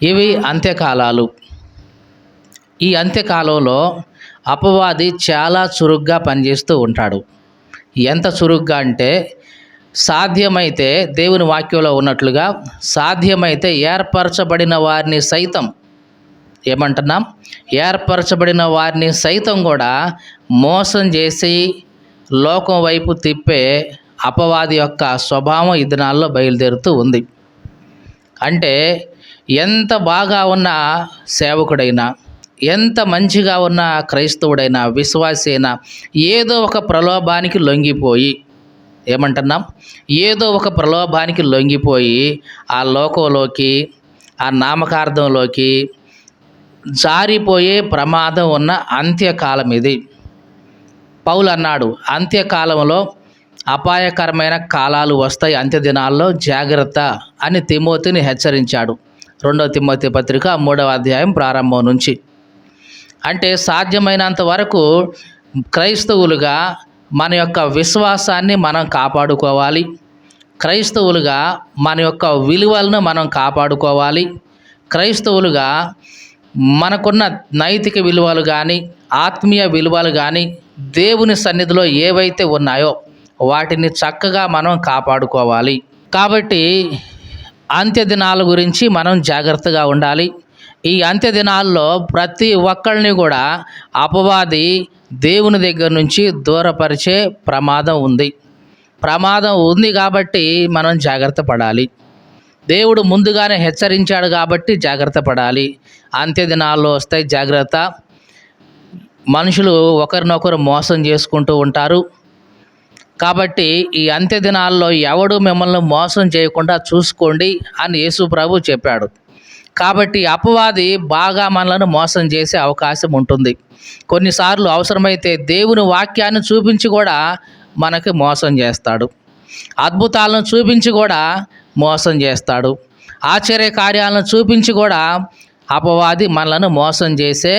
ఇవి అంత్యకాలాలు. ఈ అంత్యకాలంలో అపవాది చాలా చురుగ్గా పనిచేస్తూ ఉంటాడు. ఎంత చురుగ్గా అంటే సాధ్యమైతే దేవుని వాక్యంలో ఉన్నట్లుగా సాధ్యమైతే ఏర్పరచబడిన వారిని సైతం ఏమంటున్నాం, ఏర్పరచబడిన వారిని సైతం కూడా మోసం చేసి లోకం వైపు తిప్పే అపవాది యొక్క స్వభావం ఈ దినాల్లో బయలుదేరుతూ ఉంది. అంటే ఎంత బాగా ఉన్న సేవకుడైనా, ఎంత మంచిగా ఉన్న క్రైస్తవుడైనా, విశ్వాసి అయినా ఏదో ఒక ప్రలోభానికి లొంగిపోయి ఏమంటున్నాం, ఏదో ఒక ప్రలోభానికి లొంగిపోయి ఆ లోకంలోకి, ఆ నామకార్థంలోకి జారిపోయే ప్రమాదం ఉన్న అంత్యకాలం ఇది. పౌలు అన్నాడు, అంత్యకాలంలో అపాయకరమైన కాలాలు వస్తాయి, అంత్య దినాల్లో జాగ్రత్త అని తిమోతిని హెచ్చరించాడు. 2 తిమోతి పత్రిక 3వ అధ్యాయం ప్రారంభం నుంచి. అంటే సాధ్యమైనంత వరకు క్రైస్తవులుగా మన యొక్క విశ్వాసాన్ని మనం కాపాడుకోవాలి. క్రైస్తవులుగా మన యొక్క విలువలను మనం కాపాడుకోవాలి. క్రైస్తవులుగా మనకున్న నైతిక విలువలు కానీ, ఆత్మీయ విలువలు కానీ దేవుని సన్నిధిలో ఏవైతే ఉన్నాయో వాటిని చక్కగా మనం కాపాడుకోవాలి. కాబట్టి అంత్య దినాల గురించి మనం జాగ్రత్తగా ఉండాలి. ఈ అంత్య దినాల్లో ప్రతి ఒక్కరిని కూడా అపవాది దేవుని దగ్గర నుంచి దూరపరిచే ప్రమాదం ఉంది కాబట్టి మనం జాగ్రత్త పడాలి. దేవుడు ముందుగానే హెచ్చరించాడు కాబట్టి జాగ్రత్త పడాలి. అంత్య దినాల్లో వస్తాయి, జాగ్రత్త. మనుషులు ఒకరినొకరు మోసం చేసుకుంటూ ఉంటారు. కాబట్టి ఈ అంత్య దినాల్లో ఎవడు మిమ్మల్ని మోసం చేయకుండా చూసుకోండి అని యేసు ప్రభు చెప్పాడు. కాబట్టి అపవాది బాగా మనలను మోసం చేసే అవకాశం ఉంటుంది. కొన్నిసార్లు అవసరమైతే దేవుని వాక్యాన్ని చూపించి కూడా మనకి మోసం చేస్తాడు. అద్భుతాలను చూపించి కూడా మోసం చేస్తాడు. ఆశ్చర్య కార్యాలను చూపించి కూడా అపవాది మనలను మోసం చేసే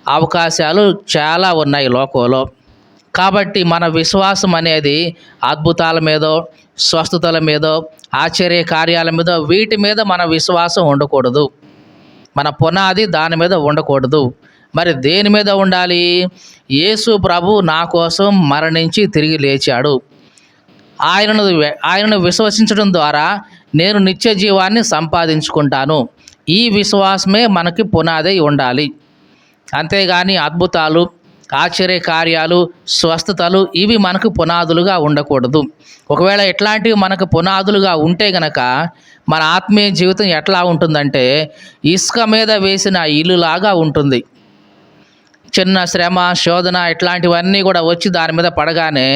అవకాశాలు చాలా ఉన్నాయి లోకంలో. కాబట్టి మన విశ్వాసం అనేది అద్భుతాల మీదో, స్వస్థతల మీదో, ఆశ్చర్య కార్యాల మీదో, వీటి మీద మన విశ్వాసం ఉండకూడదు. మన పునాది దాని మీద ఉండకూడదు. మరి దేని మీద ఉండాలి? యేసు ప్రభు నా కోసం మరణించి తిరిగి లేచాడు, ఆయనను విశ్వసించడం ద్వారా నేను నిత్య జీవాన్ని సంపాదించుకుంటాను. ఈ విశ్వాసమే మనకి పునాది ఉండాలి. అంతేగాని అద్భుతాలు, ఆశ్చర్య కార్యాలు, స్వస్థతలు ఇవి మనకు పునాదులుగా ఉండకూడదు. ఒకవేళ ఇట్లాంటివి మనకు పునాదులుగా ఉంటే గనక మన ఆత్మీయ జీవితం ఎట్లా ఉంటుందంటే ఇసుక మీద వేసిన ఇల్లులాగా ఉంటుంది. చిన్న శ్రమ, శోధన ఇట్లాంటివన్నీ కూడా వచ్చి దాని మీద పడగానే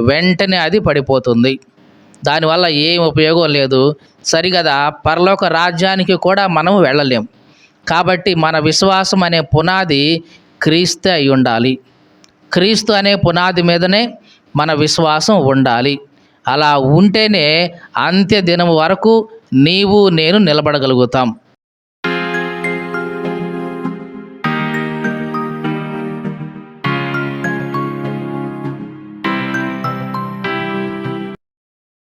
వెంటనే అది పడిపోతుంది. దానివల్ల ఏం ఉపయోగం లేదు. సరిగదా పరలోక రాజ్యానికి కూడా మనం వెళ్ళలేం. కాబట్టి మన విశ్వాసం అనే పునాది క్రీస్తు అయి ఉండాలి. క్రీస్తు అనే పునాది మీదనే మన విశ్వాసం ఉండాలి. అలా ఉంటేనే అంత్య దినం వరకు నీవు నేను నిలబడగలుగుతాం.